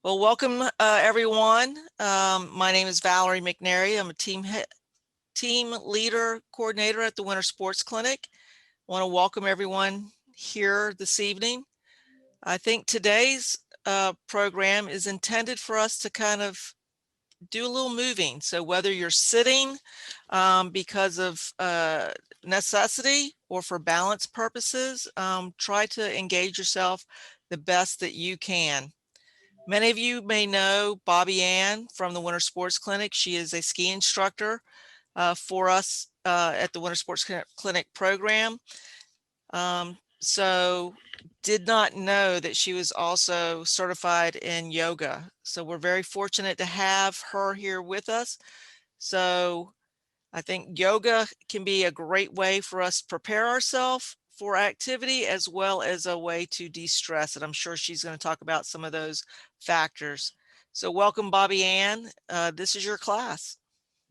Well, welcome everyone. My name is Valerie McNary. I'm a team leader coordinator at the Winter Sports Clinic. I want to welcome everyone here this evening. I think today's program is intended for us to kind of do a little moving. So whether you're sitting because of necessity or for balance purposes, try to engage yourself the best that you can. Many of you may know Bobby Ann from the Winter Sports Clinic. She is a ski instructor for us at the Winter Sports Clinic program. So did not know that she was also certified in yoga. So we're very fortunate to have her here with us. So I think yoga can be a great way for us to prepare ourselves for activity as well as a way to de-stress. And I'm sure she's going to talk about some of those factors. So welcome, Bobby Ann. This is your class.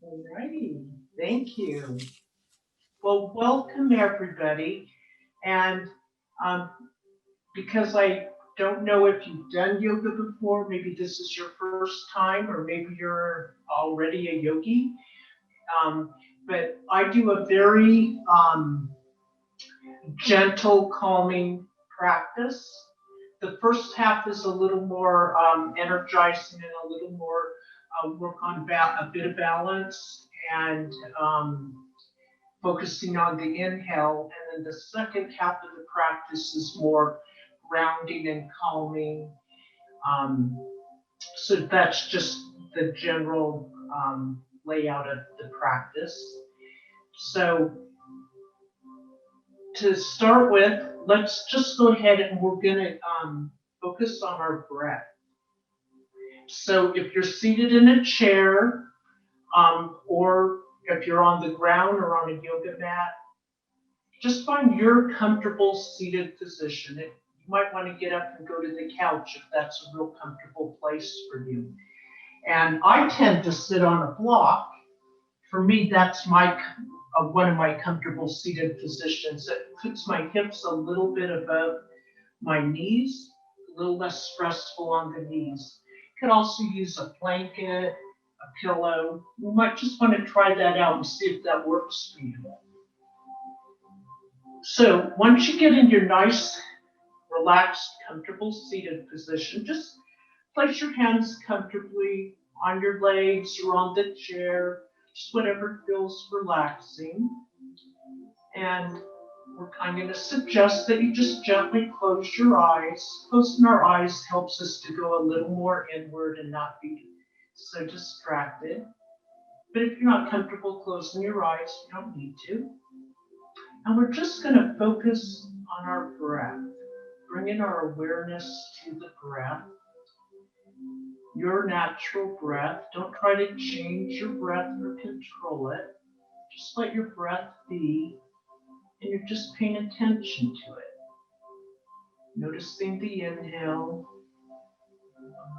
All righty, thank you. Well, welcome everybody. And because I don't know if you've done yoga before, maybe this is your first time, or maybe you're already a yogi. But I do a very gentle, calming practice. The first half is a little more energizing and a little more work on a bit of balance and focusing on the inhale. And then the second half of the practice is more grounding and calming. So that's just the general layout of the practice. So to start with, let's just go ahead and we're going to focus on our breath. So if you're seated in a chair, or if you're on the ground or on a yoga mat, just find your comfortable seated position. You might want to get up and go to the couch if that's a real comfortable place for you. And I tend to sit on a block. For me, that's one of my comfortable seated positions. It puts my hips a little bit above my knees, a little less stressful on the knees. You can also use a blanket, a pillow. You might just want to try that out and see if that works for you. So once you get in your nice, relaxed, comfortable seated position, just place your hands comfortably on your legs or on the chair, just whatever feels relaxing. And I'm going to suggest that you just gently close your eyes. Closing our eyes helps us to go a little more inward and not be so distracted. But if you're not comfortable closing your eyes, you don't need to. And we're just going to focus on our breath, bringing our awareness to the breath. Your natural breath. Don't try to change your breath or control it. Just let your breath be, and you're just paying attention to it. Noticing the inhale,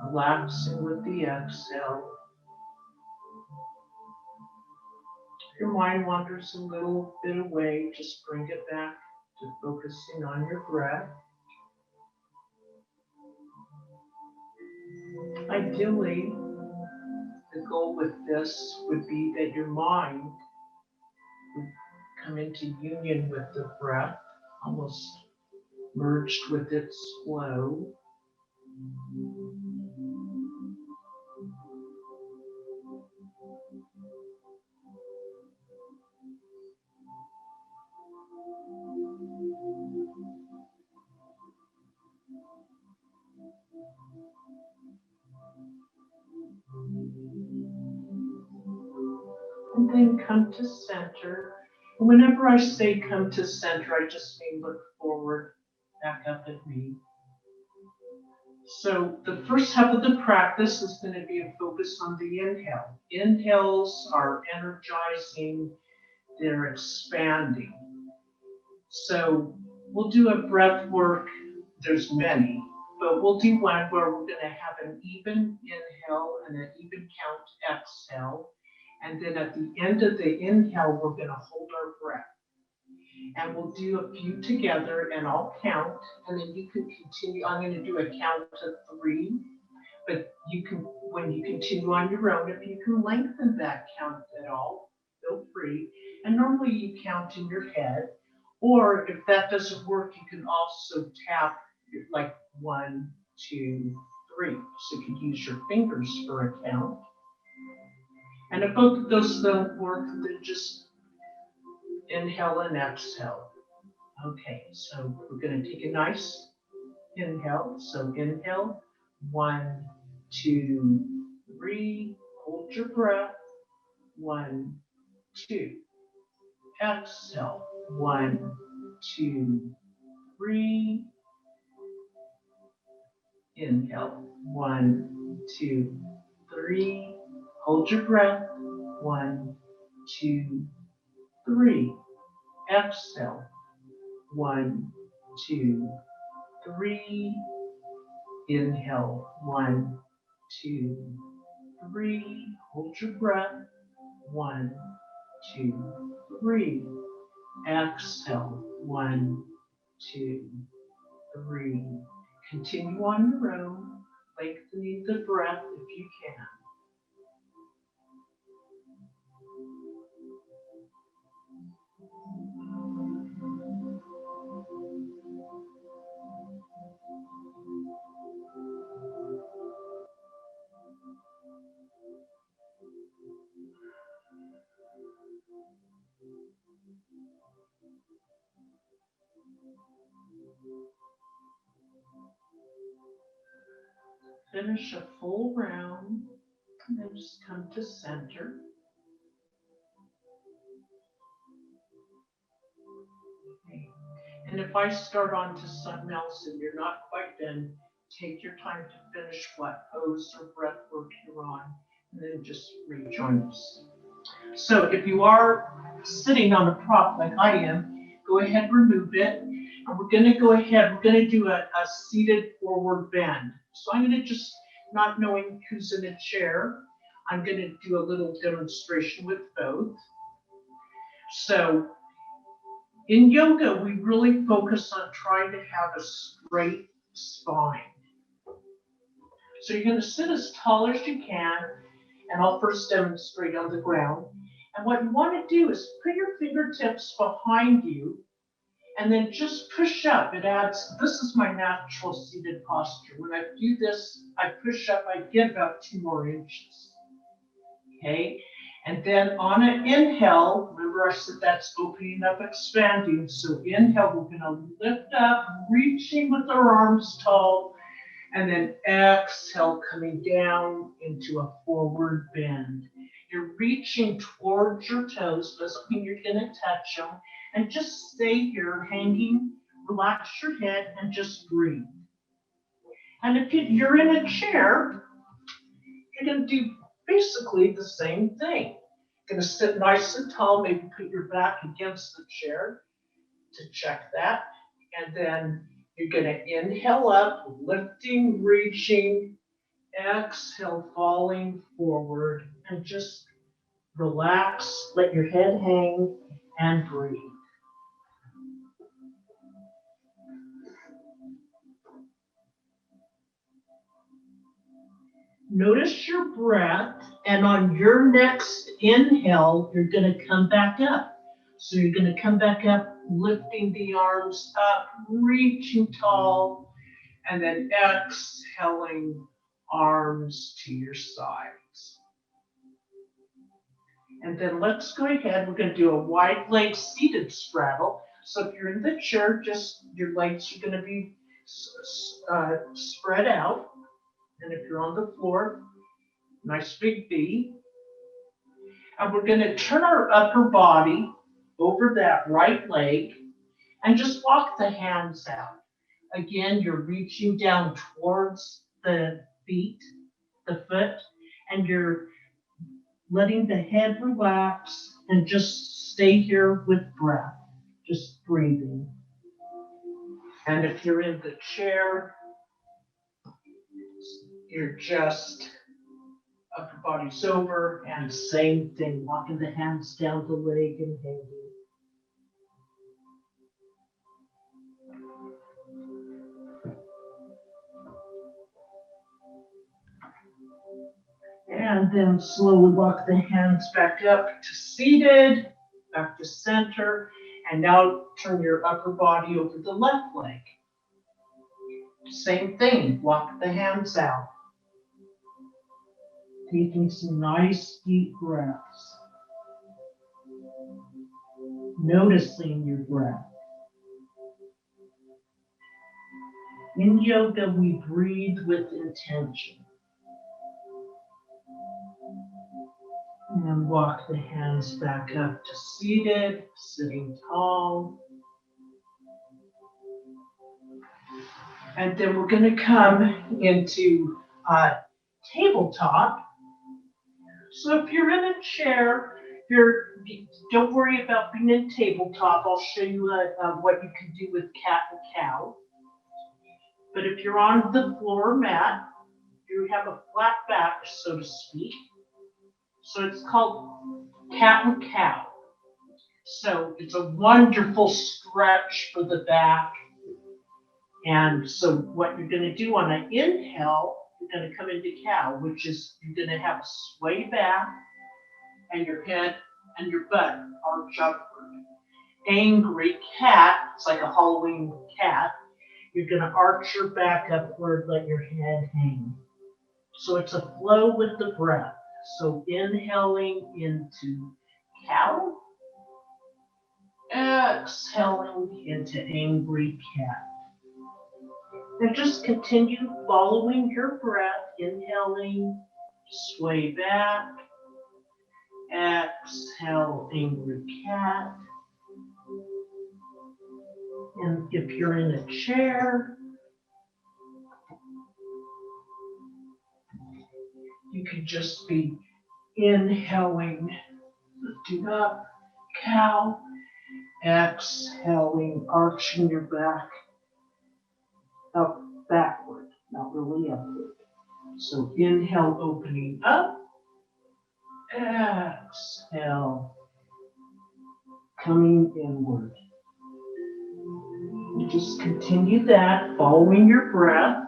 relaxing with the exhale. If your mind wanders a little bit away, just bring it back to focusing on your breath. Ideally, the goal with this would be that your mind would come into union with the breath, almost merged with its flow. And then come to center. And whenever I say come to center, I just mean look forward, back up at me. So the first half of the practice is going to be a focus on the inhale. Inhales are energizing, they're expanding. So we'll do a breath work. There's many, but we'll do one where we're going to have an even inhale and an even count exhale. And then at the end of the inhale, we're going to hold our breath. And we'll do a few together and I'll count, and then you can continue. I'm going to do a count to 3, But you can, when you continue on your own, if you can lengthen that count at all, feel free. And normally you count in your head, or if that doesn't work, you can also tap like 1, 2, 3. So you can use your fingers for a count. And if both of those don't work, then just inhale and exhale. Okay, so we're going to take a nice inhale. So inhale, 1, 2, 3. Hold your breath. 1, 2. Exhale. 1, 2, 3. Inhale. 1, 2, 3. Hold your breath. 1, 2, 3. Exhale. 1, 2, 3. Inhale. 1, 2, 3. Hold your breath. 1, 2, 3. Exhale. 1, 2, 3. Continue on your own, lengthening the breath if you can. Finish a full round, and then just come to center. Okay. And if I start on to something else and you're not quite done, take your time to finish what pose or breath work you're on, and then just rejoin us. So if you are sitting on a prop like I am, go ahead, remove it. And we're going to go ahead, we're going to do a seated forward bend. So I'm going to just, not knowing who's in a chair, I'm going to do a little demonstration with both. So in yoga, we really focus on trying to have a straight spine. So you're going to sit as tall as you can, and I'll first demonstrate on the ground. And what you want to do is put your fingertips behind you and then just push up. It adds, this is my natural seated posture. When I do this, I push up, I get about 2 more inches. Okay, and then on an inhale, remember I said that's opening up, expanding. So inhale, we're going to lift up, reaching with our arms tall, and then exhale, coming down into a forward bend. You're reaching towards your toes, doesn't mean you're going to touch them, and just stay here hanging, relax your head, and just breathe. And if you're in a chair, you're going to do basically the same thing. You're going to sit nice and tall, maybe put your back against the chair to check that, and then you're going to inhale up, lifting, reaching, exhale, falling forward, and just relax, let your head hang, and breathe. Notice your breath, and on your next inhale, you're going to come back up. So you're going to come back up, lifting the arms up, reaching tall, and then exhaling, arms to your sides. And then let's go ahead, we're going to do a wide leg seated straddle. So if you're in the chair, just your legs are going to be spread out. And if you're on the floor, nice big V. And we're going to turn our upper body over that right leg and just walk the hands out. Again, you're reaching down towards the feet, the foot, and you're letting the head relax and just stay here with breath, just breathing. And if you're in the chair, you're just upper body's over, and same thing, walking the hands down the leg and hanging. And then slowly walk the hands back up to seated, back to center, and now turn your upper body over the left leg. Same thing, walk the hands out. Taking some nice deep breaths. Noticing your breath. In yoga, we breathe with intention. And walk the hands back up to seated, sitting tall. And then we're going to come into tabletop. So if you're in a chair, don't worry about being in tabletop. I'll show you what you can do with cat and cow. But if you're on the floor mat, you have a flat back, so to speak. So it's called cat and cow. So it's a wonderful stretch for the back. And so what you're going to do on an inhale, you're going to come into cow, which is you're going to have a sway back and your head and your butt arch upward. Angry cat, it's like a Halloween cat. You're going to arch your back upward, let your head hang. So it's a flow with the breath. So inhaling into cow, exhaling into angry cat. And just continue following your breath, inhaling, sway back, exhale, angry cat. And if you're in a chair, you could just be inhaling, lifting up, cow, exhaling, arching your back, up, backward, not really upward. So inhale, opening up, exhale, coming inward. You just continue that, following your breath.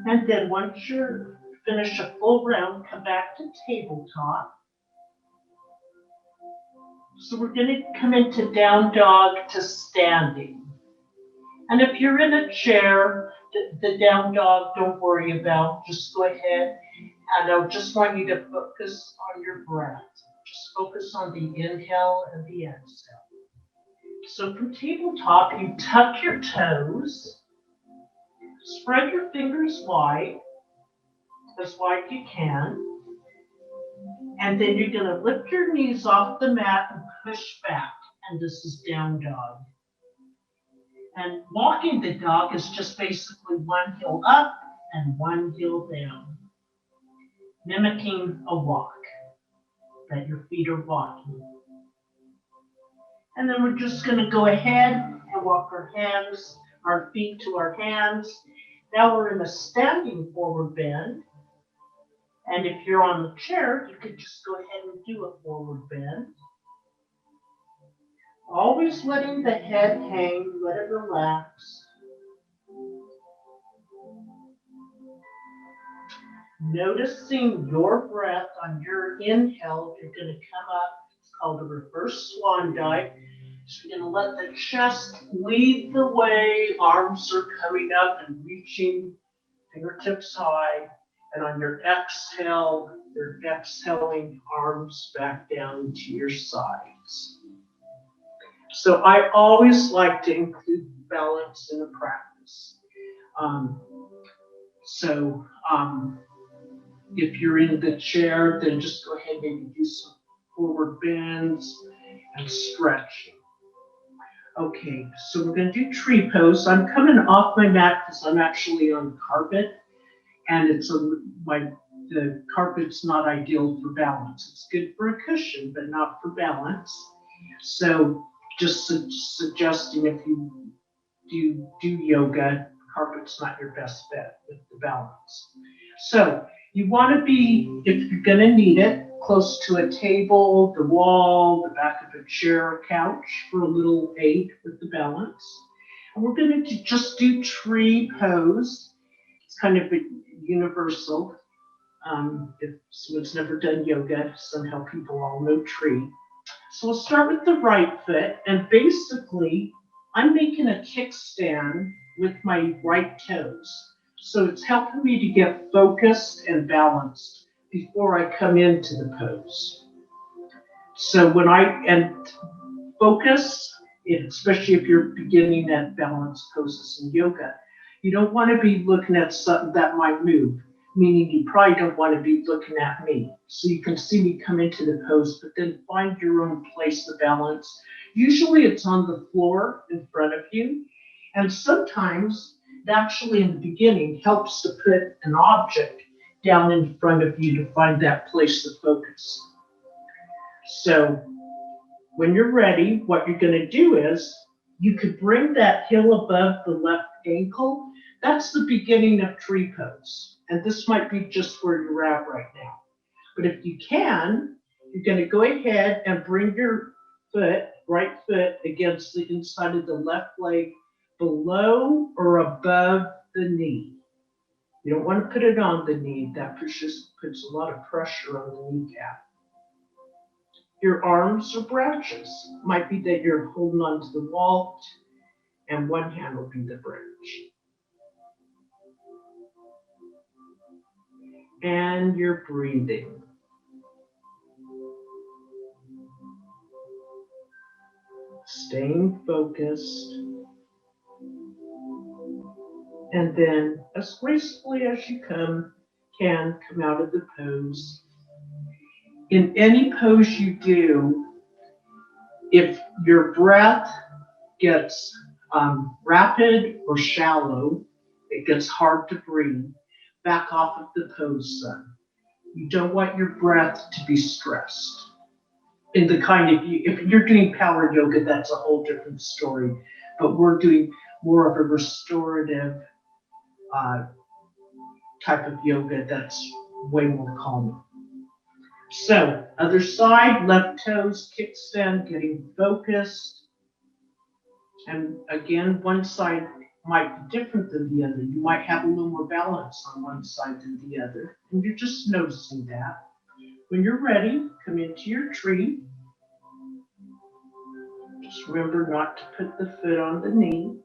And then once you're finished a full round, come back to tabletop. So we're going to come into down dog to standing. And if you're in a chair, the down dog, don't worry about, just go ahead. And I just want you to focus on your breath. Just focus on the inhale and the exhale. So from tabletop, you tuck your toes, spread your fingers wide, as wide as you can. And then you're going to lift your knees off the mat and push back. And this is down dog. And walking the dog is just basically one heel up and one heel down, mimicking a walk, that your feet are walking. And then we're just going to go ahead and walk our feet to our hands. Now we're in a standing forward bend. And if you're on the chair, you could just go ahead and do a forward bend. Always letting the head hang, let it relax. Noticing your breath on your inhale, you're going to come up. It's called a reverse swan dive. So you're going to let the chest lead the way. Arms are coming up and reaching, fingertips high. And on your exhale, you're exhaling, arms back down to your sides. So I always like to include balance in the practice. If you're in the chair, then just go ahead and do some forward bends and stretching. Okay, so we're going to do tree pose. I'm coming off my mat because I'm actually on carpet, and the carpet's not ideal for balance. It's good for a cushion, but not for balance. So just suggesting if you do yoga, carpet's not your best bet with the balance. So you want to be, if you're going to need it, close to a table, the wall, the back of a chair or couch for a little aid with the balance. We're going to just do tree pose. It's kind of a universal. If someone's never done yoga, somehow people all know tree. So we'll start with the right foot, and basically I'm making a kickstand with my right toes. So it's helping me to get focused and balanced before I come into the pose. So when focus, especially if you're beginning at balance poses in yoga, you don't want to be looking at something that might move, meaning you probably don't want to be looking at me. So you can see me come into the pose, but then find your own place of balance. Usually it's on the floor in front of you, and sometimes it actually in the beginning helps to put an object down in front of you to find that place of focus. So when you're ready, what you're going to do is you could bring that heel above the left ankle. That's the beginning of tree pose. And this might be just where you're at right now. But if you can, you're going to go ahead and bring your right foot against the inside of the left leg below or above the knee. You don't want to put it on the knee. That puts a lot of pressure on the kneecap. Your arms or branches. Might be that you're holding onto the wall, and one hand will be the branch. And you're breathing. Staying focused. And then, as gracefully as you can come out of the pose. In any pose you do, if your breath gets rapid or shallow, it gets hard to breathe, back off of the pose some. You don't want your breath to be stressed. In the if you're doing power yoga, that's a whole different story, but we're doing more of a restorative type of yoga that's way more calming. So, other side, left toes, kickstand, getting focused. And again, one side might be different than the other. You might have a little more balance on one side than the other. And you're just noticing that. When you're ready, come into your tree. Just remember not to put the foot on the knee.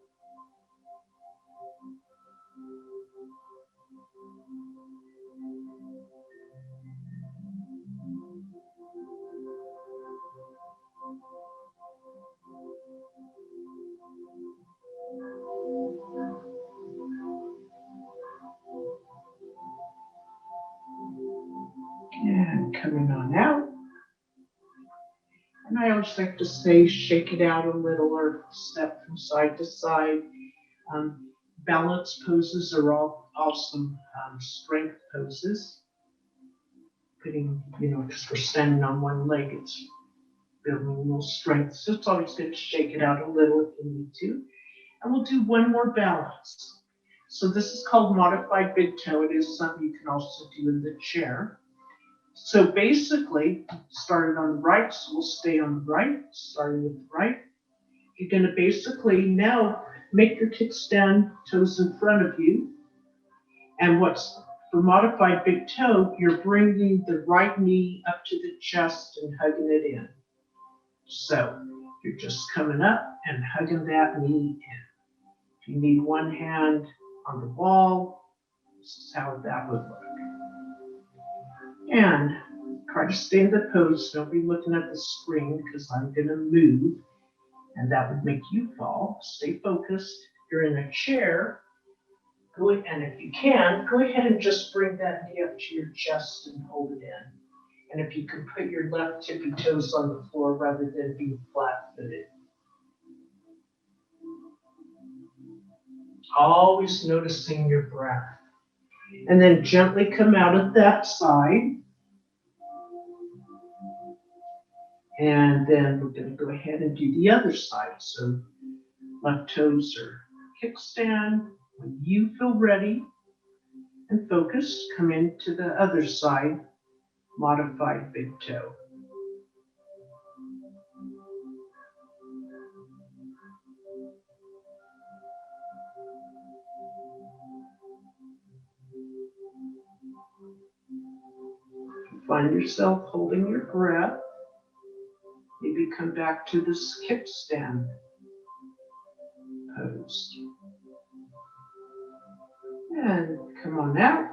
And coming on out. And I always like to say, shake it out a little or step from side to side. Balance poses are all awesome strength poses. Putting, because we're standing on one leg, it's building a little strength. So it's always good to shake it out a little if you need to. And we'll do one more balance. So this is called modified big toe. It is something you can also do in the chair. So basically, starting on the right, so we'll stay on the right, starting with the right. You're going to basically now make your kickstand toes in front of you. And for modified big toe, you're bringing the right knee up to the chest and hugging it in. So you're just coming up and hugging that knee in. If you need one hand on the wall, this is how that would look. And try to stay in the pose. Don't be looking at the screen because I'm going to move and that would make you fall. Stay focused. You're in a chair. And if you can, go ahead and just bring that knee up to your chest and hold it in. And if you can put your left tippy toes on the floor rather than being flat-footed. Always noticing your breath. And then gently come out of that side. And then we're going to go ahead and do the other side. So left toes are kickstand. When you feel ready and focused, come into the other side, modified big toe. Find yourself holding your breath. Maybe come back to this kickstand pose. And come on out.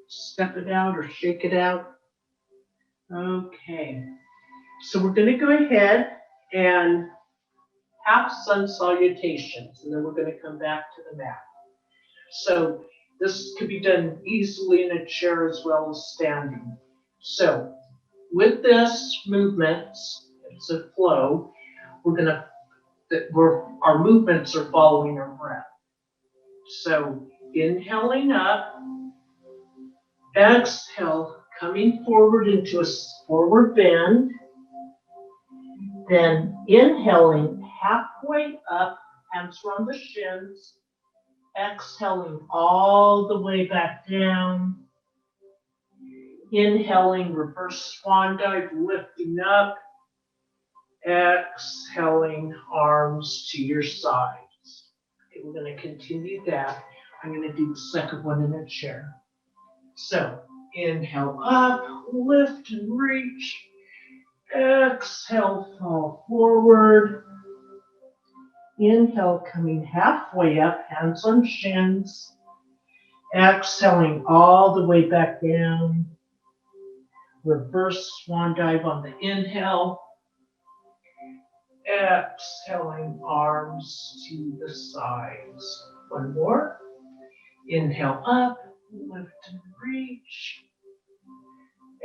Step it out or shake it out. Okay. So we're going to go ahead and have sun salutations, and then we're going to come back to the mat. So this could be done easily in a chair as well as standing. So with this movement, it's a flow, our movements are following our breath. So inhaling up, exhale, coming forward into a forward bend, then inhaling halfway up, hands around the shins, exhaling all the way back down, inhaling reverse swan dive, lifting up, exhaling arms to your sides. Okay, we're going to continue that. I'm going to do the second one in a chair. So inhale up, lift and reach. Exhale, fall forward. Inhale, coming halfway up, hands on shins. Exhaling all the way back down. Reverse swan dive on the inhale. Exhaling arms to the sides. One more. Inhale up, lift and reach.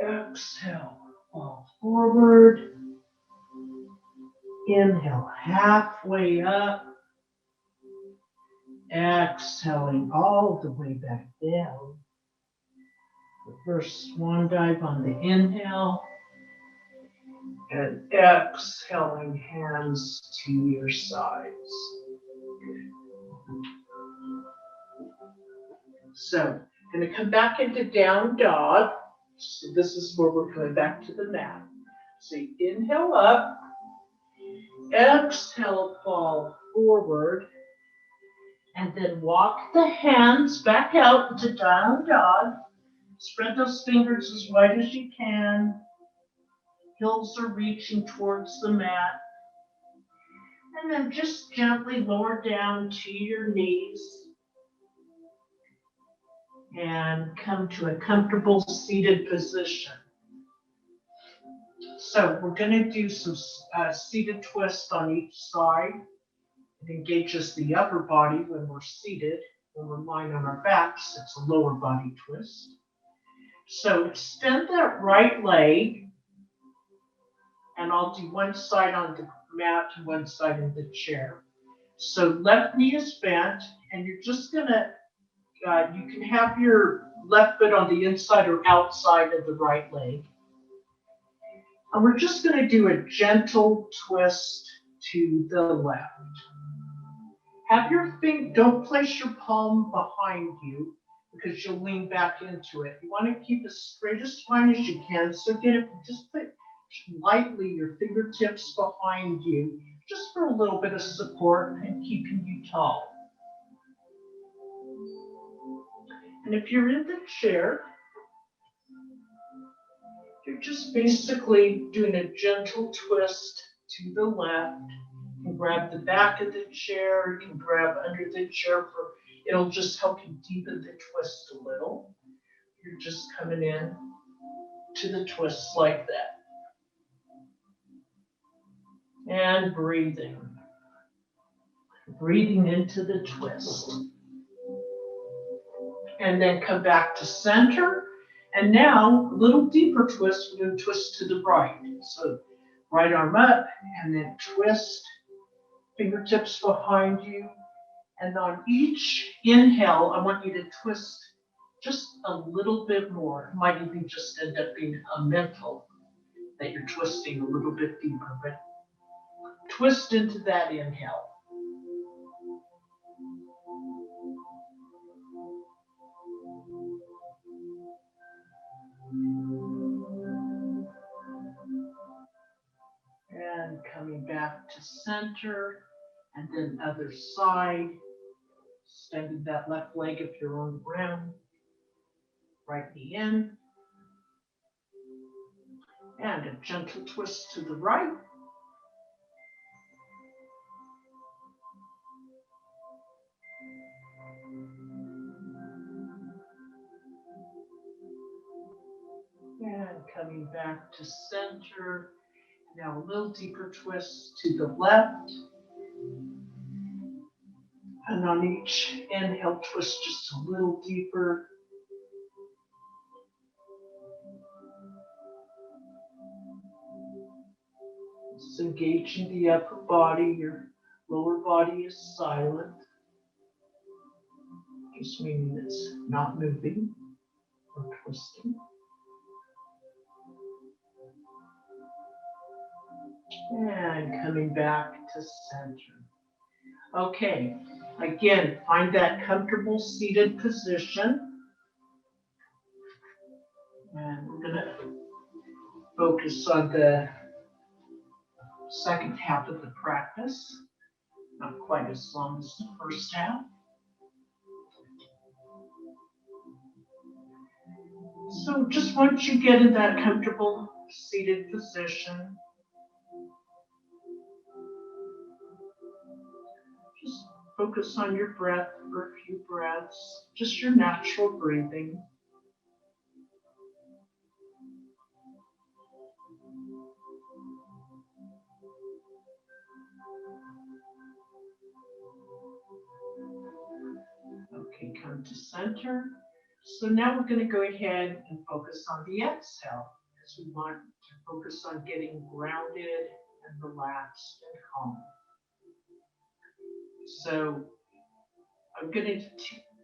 Exhale, fall forward. Inhale, halfway up. Exhaling all the way back down. Reverse swan dive on the inhale. And exhaling, hands to your sides. So I'm going to come back into down dog. So this is where we're coming back to the mat. So you inhale up, exhale, fall forward, and then walk the hands back out into down dog. Spread those fingers as wide as you can. Heels are reaching towards the mat. And then just gently lower down to your knees. And come to a comfortable seated position. So we're going to do some seated twists on each side. It engages the upper body when we're seated. When we're lying on our backs, it's a lower body twist. So extend that right leg, and I'll do one side on the mat and one side in the chair. So left knee is bent, and you're just going to you can have your left foot on the inside or outside of the right leg. And we're just going to do a gentle twist to the left. Have your finger, don't place your palm behind you because you'll lean back into it. You want to keep as straight a spine as you can. So again, just put lightly your fingertips behind you, just for a little bit of support and keeping you tall. And if you're in the chair, you're just basically doing a gentle twist to the left. You can grab the back of the chair, you can grab under the chair, it'll just help you deepen the twist a little. You're just coming in to the twist like that. And breathing. Breathing into the twist. And then come back to center. And now, a little deeper twist, we're going to twist to the right. So right arm up, and then twist, fingertips behind you. And on each inhale, I want you to twist just a little bit more. It might even just end up being a mental that you're twisting a little bit deeper, but twist into that inhale. And coming back to center, and then other side, extending that left leg if you're on the ground, right knee in, And a gentle twist to the right. And coming back to center. Now a little deeper twist to the left. And on each inhale, twist just a little deeper. Just engaging the upper body. Your lower body is silent. Just meaning it's not moving or twisting. And coming back to center. Okay, again, find that comfortable seated position. And we're going to focus on the second half of the practice. Not quite as long as the first half. So just once you get in that comfortable seated position, just focus on your breath for a few breaths, just your natural breathing. Okay, come to center. So now we're going to go ahead and focus on the exhale, because we want to focus on getting grounded and relaxed and calm. So I'm going to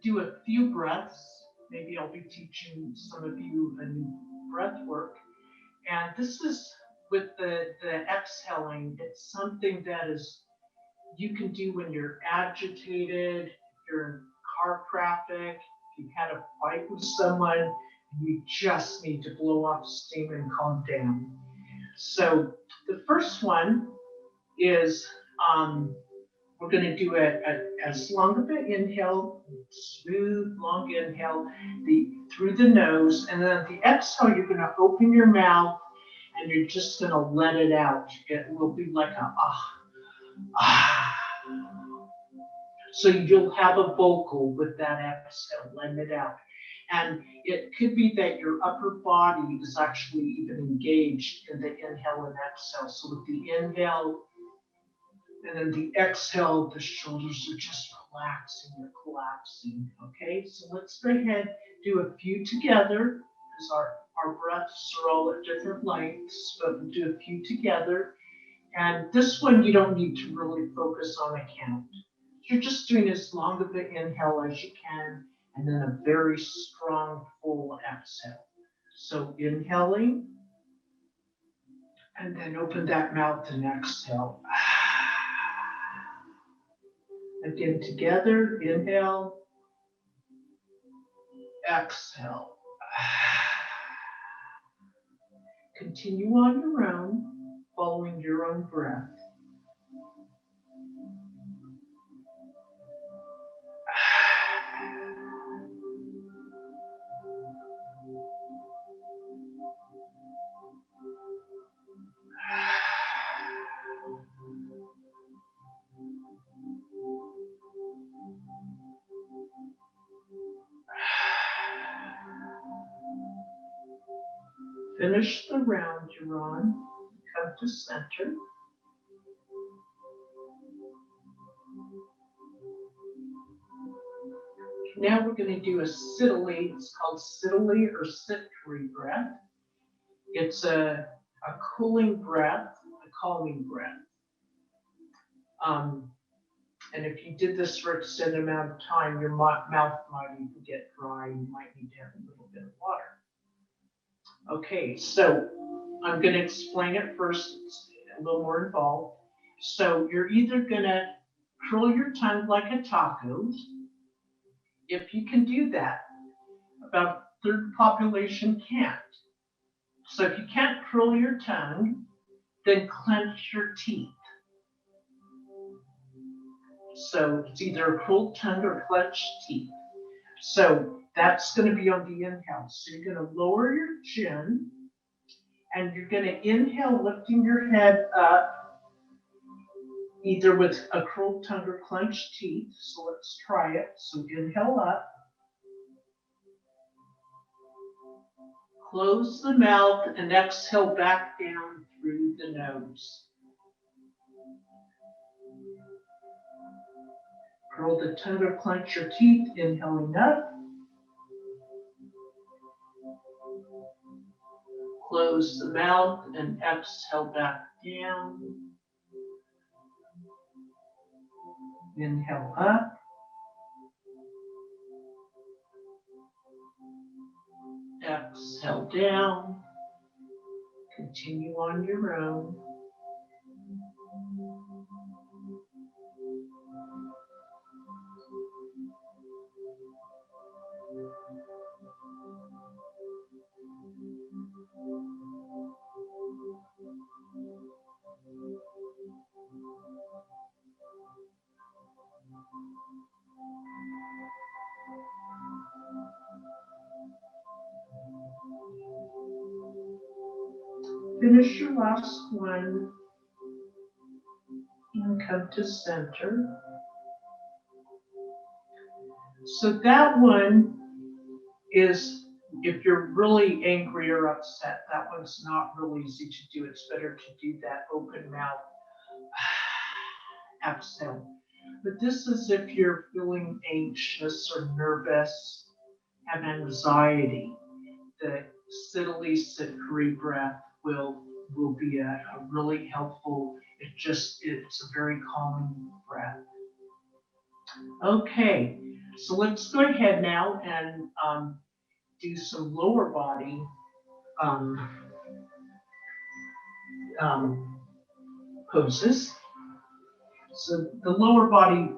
do a few breaths. Maybe I'll be teaching some of you a new breath work. And this is with the exhaling. It's something that is you can do when you're agitated, if you're in car traffic, if you've had a fight with someone, and you just need to blow off steam and calm down. So the first one is we're going to do as long of an inhale, smooth, long inhale through the nose, and then the exhale, you're going to open your mouth and you're just going to let it out. It will be like a ah. So you'll have a vocal with that exhale, letting it out. And it could be that your upper body is actually even engaged in the inhale and exhale. So with the inhale and then the exhale, the shoulders are just relaxing, they're collapsing. Okay, so let's go ahead, do a few together, because our breaths are all at different lengths, but we'll do a few together. And this one, you don't need to really focus on a count. You're just doing as long of an inhale as you can, and then a very strong, full exhale. So inhaling, and then open that mouth and exhale. Again, together, inhale, exhale. Continue on your own, following your own breath. Finish the round you're on. Come to center. Now we're going to do a sidily. It's called sidily or sit-tree breath. It's a cooling breath, a calming breath. And if you did this for an extended amount of time, your mouth might even get dry. You might need to have a little bit of water. Okay, so I'm going to explain it first. It's a little more involved. So you're either going to curl your tongue like a taco. If you can do that, about a third of the population can't. So if you can't curl your tongue, then clench your teeth. So it's either a curled tongue or clenched teeth. So that's going to be on the inhale. So you're going to lower your chin, And you're going to inhale, lifting your head up, either with a curled tongue or clenched teeth. So let's try it. So inhale up. Close the mouth and exhale back down through the nose. Curl the tongue or clench your teeth, inhaling up. Close the mouth and exhale back down. Inhale up. Exhale down. Continue on your own. Finish your last one and come to center. So that one is, if you're really angry or upset, that one's not real easy to do. It's better to do that open mouth exhale. But this is if you're feeling anxious or nervous, have anxiety. The steadily sit-free breath will be a really helpful. It's a very calming breath. Okay, so let's go ahead now and do some lower body poses. So the lower body,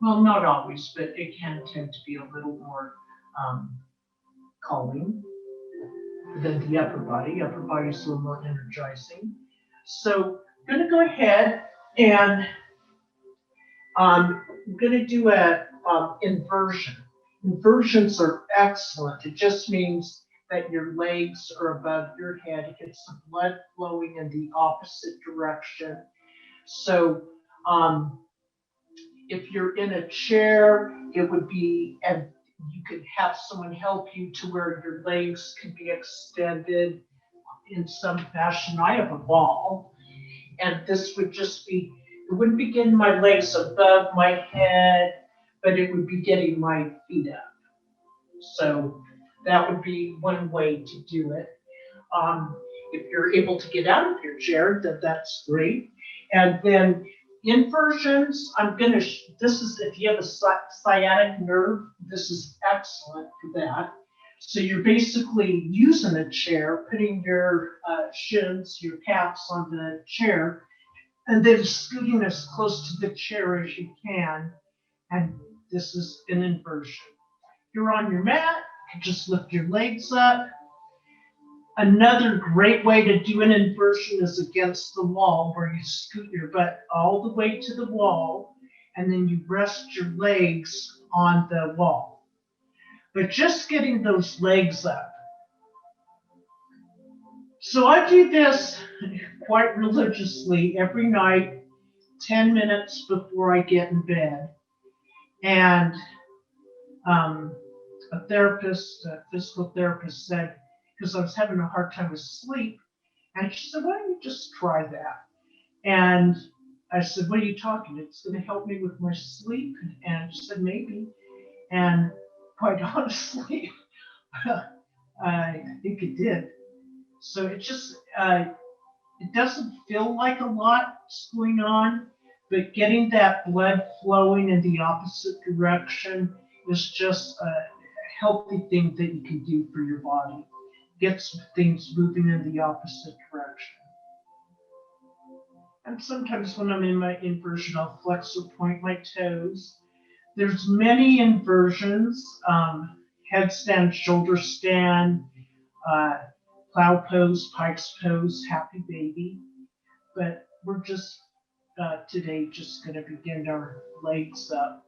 well, not always, but it can tend to be a little more calming than the upper body. Upper body is a little more energizing. So I'm going to go ahead and I'm going to do a inversion. Inversions are excellent. It just means that your legs are above your head. It gets the blood flowing in the opposite direction. So if you're in a chair, it would be, and you could have someone help you to where your legs can be extended in some fashion. I have a ball, and this would just be, it wouldn't be getting my legs above my head, but it would be getting my feet up. So that would be one way to do it. If you're able to get out of your chair, that's great. And then inversions, this is if you have a sciatic nerve, this is excellent for that. So you're basically using a chair, putting your shins, your calves on the chair, and then scooting as close to the chair as you can. And this is an inversion. You're on your mat, you just lift your legs up. Another great way to do an inversion is against the wall, where you scoot your butt all the way to the wall, and then you rest your legs on the wall. But just getting those legs up. So I do this quite religiously every night, 10 minutes before I get in bed. And a physical therapist said, because I was having a hard time with sleep, and she said, why don't you just try that? And I said, what are you talking? It's going to help me with my sleep? And she said, maybe. And quite honestly, I think it did. So it just, it doesn't feel like a lot's going on, but getting that blood flowing in the opposite direction is just a healthy thing that you can do for your body. Gets things moving in the opposite direction. And sometimes when I'm in my inversion, I'll flex or point my toes. There's many inversions, headstand, shoulder stand, plow pose, pike's pose, happy baby. But we're just today just going to begin our legs up.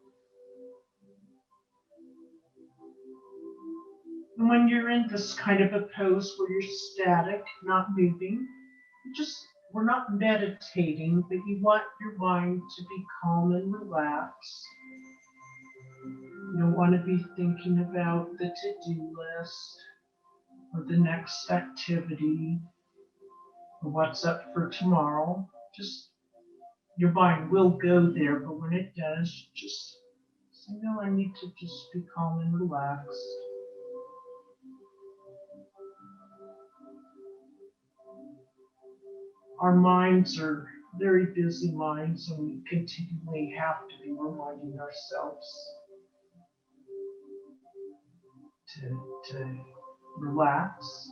And when you're in this kind of a pose where you're static, not moving, we're not meditating, but you want your mind to be calm and relaxed. You don't want to be thinking about the to-do list or the next activity or what's up for tomorrow. Just your mind will go there, but when it does, just say, no, I need to just be calm and relaxed. Our minds are very busy minds, and we continually have to be reminding ourselves to relax,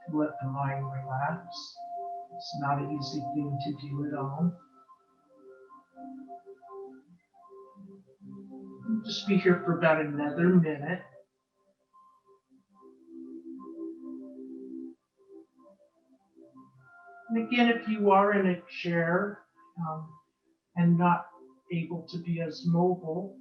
to let the mind relax. It's not an easy thing to do at all. We'll just be here for about another minute. And again, if you are in a chair and not able to be as mobile,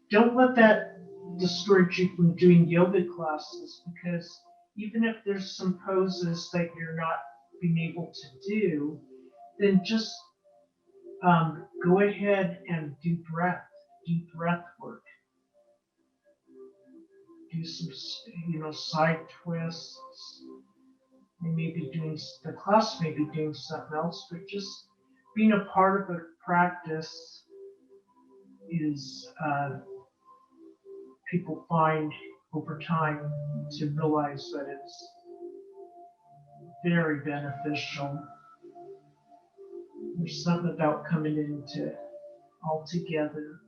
don't let that discourage you from doing yoga classes, because even if there's some poses that you're not being able to do, then just go ahead and do breath work. Do some, side twists. They may be doing, the class may be doing something else, but just being a part of a practice is, people find over time to realize that it's very beneficial. There's something about coming into all together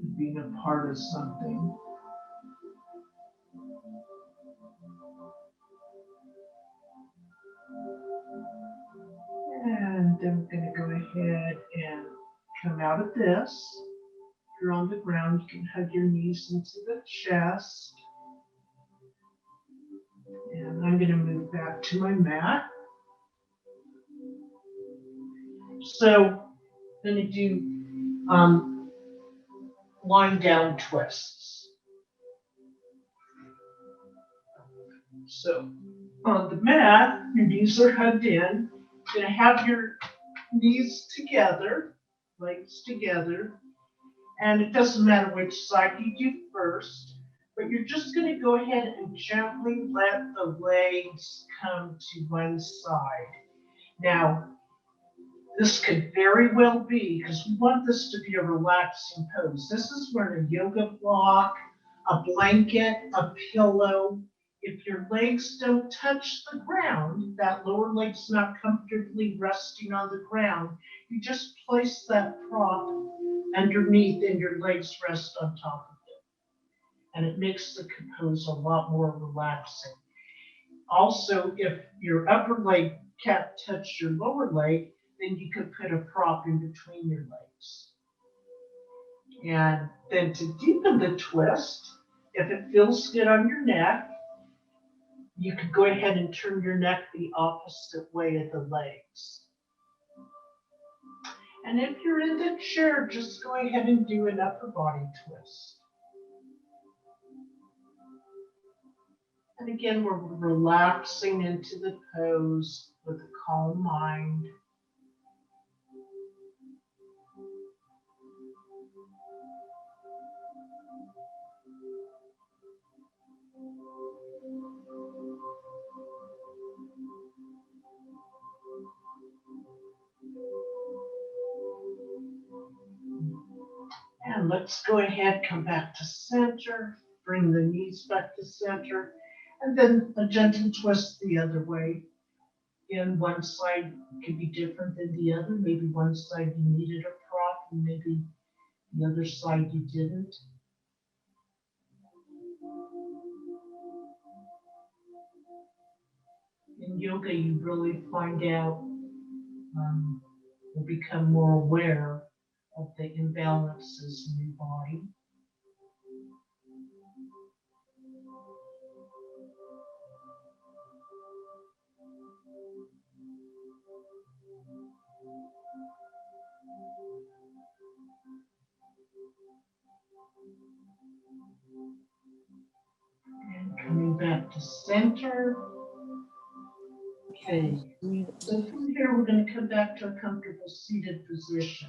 and being a part of something. And then we're going to go ahead and come out of this. If you're on the ground, you can hug your knees into the chest. And I'm going to move back to my mat. So I'm going to do lying down twists. So on the mat, your knees are hugged in. You're going to have your knees together, legs together, and it doesn't matter which side you do first, but you're just going to go ahead and gently let the legs come to one side. Now, this could very well be, because we want this to be a relaxing pose. This is where a yoga block, a blanket, a pillow, if your legs don't touch the ground, that lower leg's not comfortably resting on the ground, you just place that prop underneath and your legs rest on top of it. And it makes the pose a lot more relaxing. Also, if your upper leg can't touch your lower leg, then you could put a prop in between your legs. And then to deepen the twist, if it feels good on your neck, you could go ahead and turn your neck the opposite way of the legs. And if you're in the chair, just go ahead and do an upper body twist. And again, we're relaxing into the pose with a calm mind. And let's go ahead, come back to center, bring the knees back to center, and then a gentle twist the other way. And one side could be different than the other. Maybe one side you needed a prop, and maybe the other side you didn't. In yoga, you really find out, you become more aware of the imbalances in your body. Coming back to center. Okay, so from here, we're going to come back to a comfortable seated position.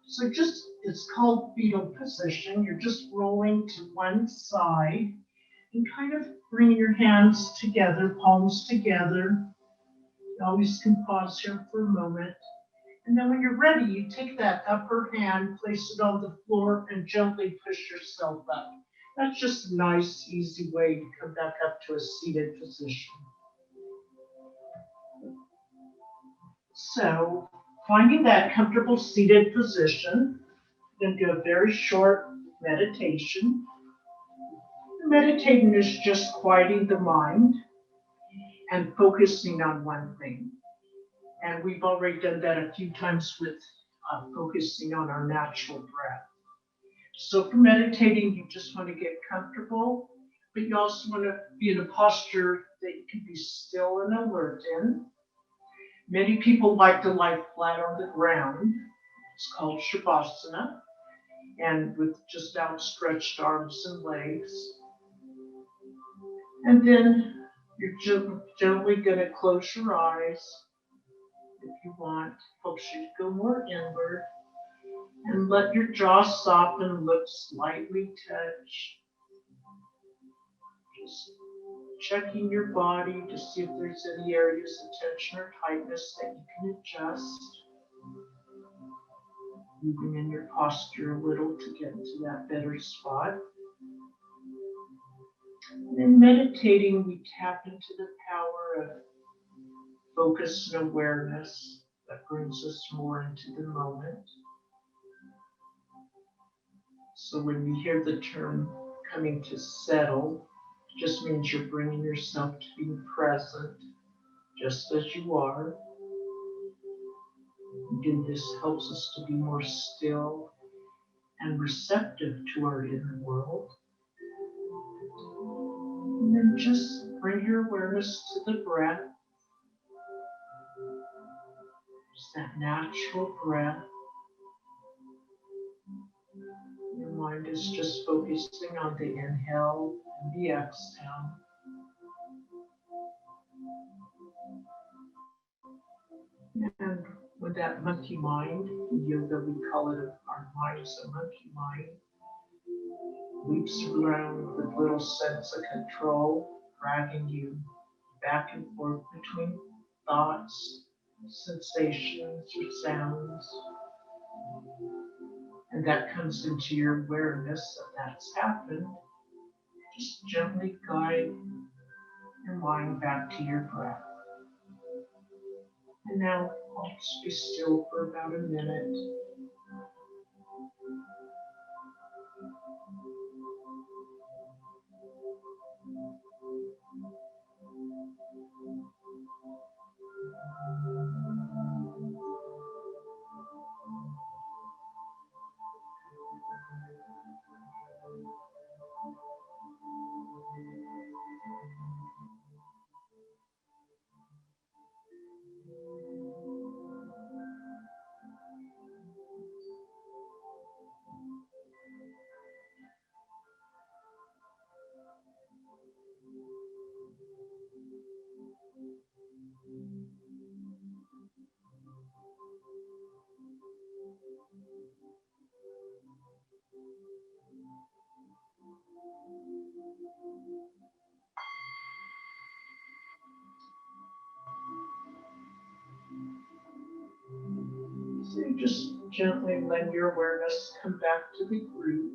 So it's called fetal position. You're just rolling to one side and kind of bringing your hands together, palms together. You always can pause here for a moment. And then when you're ready, you take that upper hand, place it on the floor, and gently push yourself up. That's just a nice, easy way to come back up to a seated position. So, finding that comfortable seated position, I'm going to do a very short meditation. Meditating is just quieting the mind and focusing on one thing. And we've already done that a few times with focusing on our natural breath. So for meditating, you just want to get comfortable, but you also want to be in a posture that you can be still and alert in. Many people like to lie flat on the ground. It's called Shavasana, and with just outstretched arms and legs. And then you're gently going to close your eyes if you want. Helps you to go more inward. And let your jaw soften, lips slightly touch. Just checking your body to see if there's any areas of tension or tightness that you can adjust. Moving in your posture a little to get into that better spot. And in meditating, we tap into the power of focus and awareness that brings us more into the moment. So when you hear the term coming to settle, it just means you're bringing yourself to being present just as you are. Again, this helps us to be more still and receptive to our inner world. And then just bring your awareness to the breath. Just that natural breath. Your mind is just focusing on the inhale and the exhale. And with that monkey mind, in yoga we call it our mind's a monkey mind, leaps around with little sense of control, dragging you back and forth between thoughts, sensations, or sounds. And that comes into your awareness that that's happened. Just gently guide your mind back to your breath. And now I'll just be still for about a minute. So you just gently let your awareness come back to the group.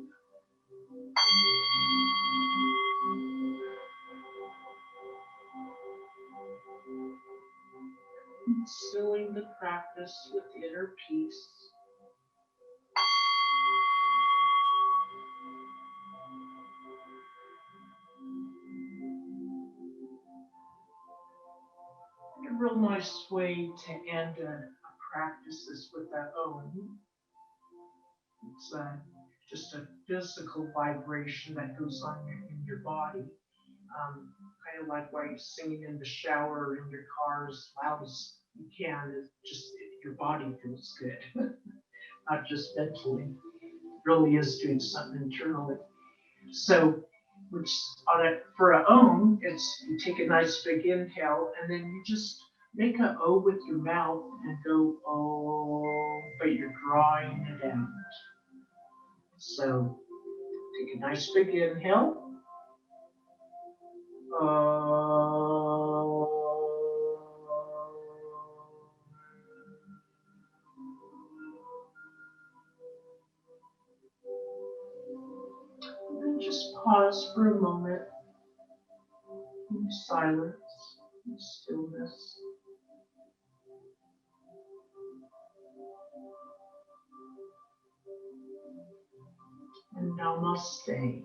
Instilling the practice with inner peace. A real nice way to end a practice is with that OM. It's just a physical vibration that goes on in your body. Kind of like while you're singing in the shower or in your car as loud as you can. It's just your body feels good, not just mentally. It really is doing something internally. So which for a ohm, it's you take a nice big inhale and then you just make an O with your mouth and go oh, but you're drawing it out. So take a nice big inhale. And then just pause for a moment in silence and stillness. And namaste.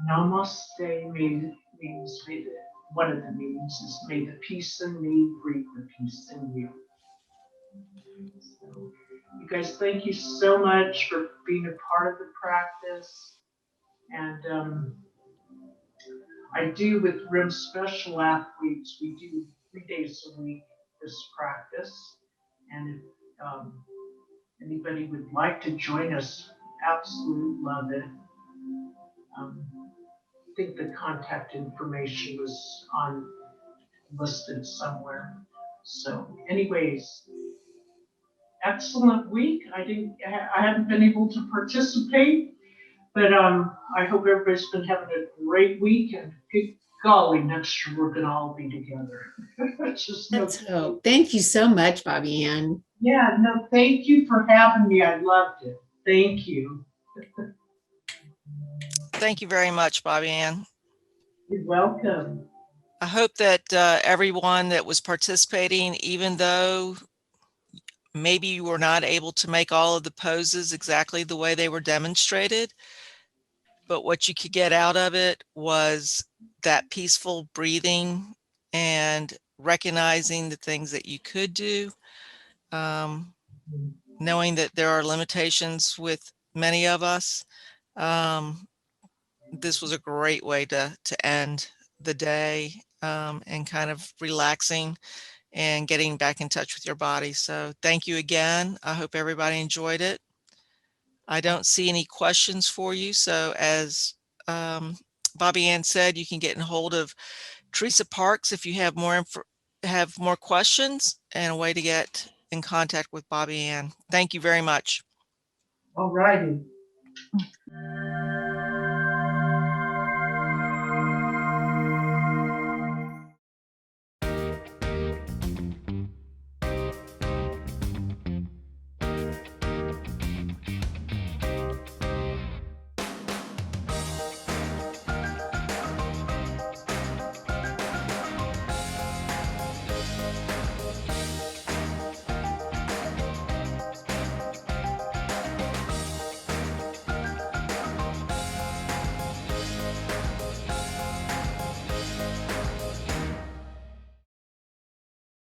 Namaste means one of the meanings is may the peace in me breed the peace in you. So, you guys, thank you so much for being a part of the practice. And I do with RIM special athletes, we do 3 days a week this practice. And if anybody would like to join us, absolutely love it. I think the contact information was listed somewhere. So anyways, excellent week. I haven't been able to participate, but I hope everybody's been having a great week, and good golly, next year we're gonna all be together. Just no. Let's hope. Thank you so much, Bobby Ann. Yeah, no, thank you for having me. I loved it. Thank you. Thank you very much, Bobby Ann. You're welcome. I hope that everyone that was participating, even though maybe you were not able to make all of the poses exactly the way they were demonstrated, but what you could get out of it was that peaceful breathing and recognizing the things that you could do, knowing that there are limitations with many of us. This was a great way to end the day, and kind of relaxing and getting back in touch with your body. So thank you again. I hope everybody enjoyed it. I don't see any questions for you. So as Bobby Ann said, you can get in hold of Teresa Parks if you have more questions and a way to get in contact with Bobby Ann. Thank you very much. All righty.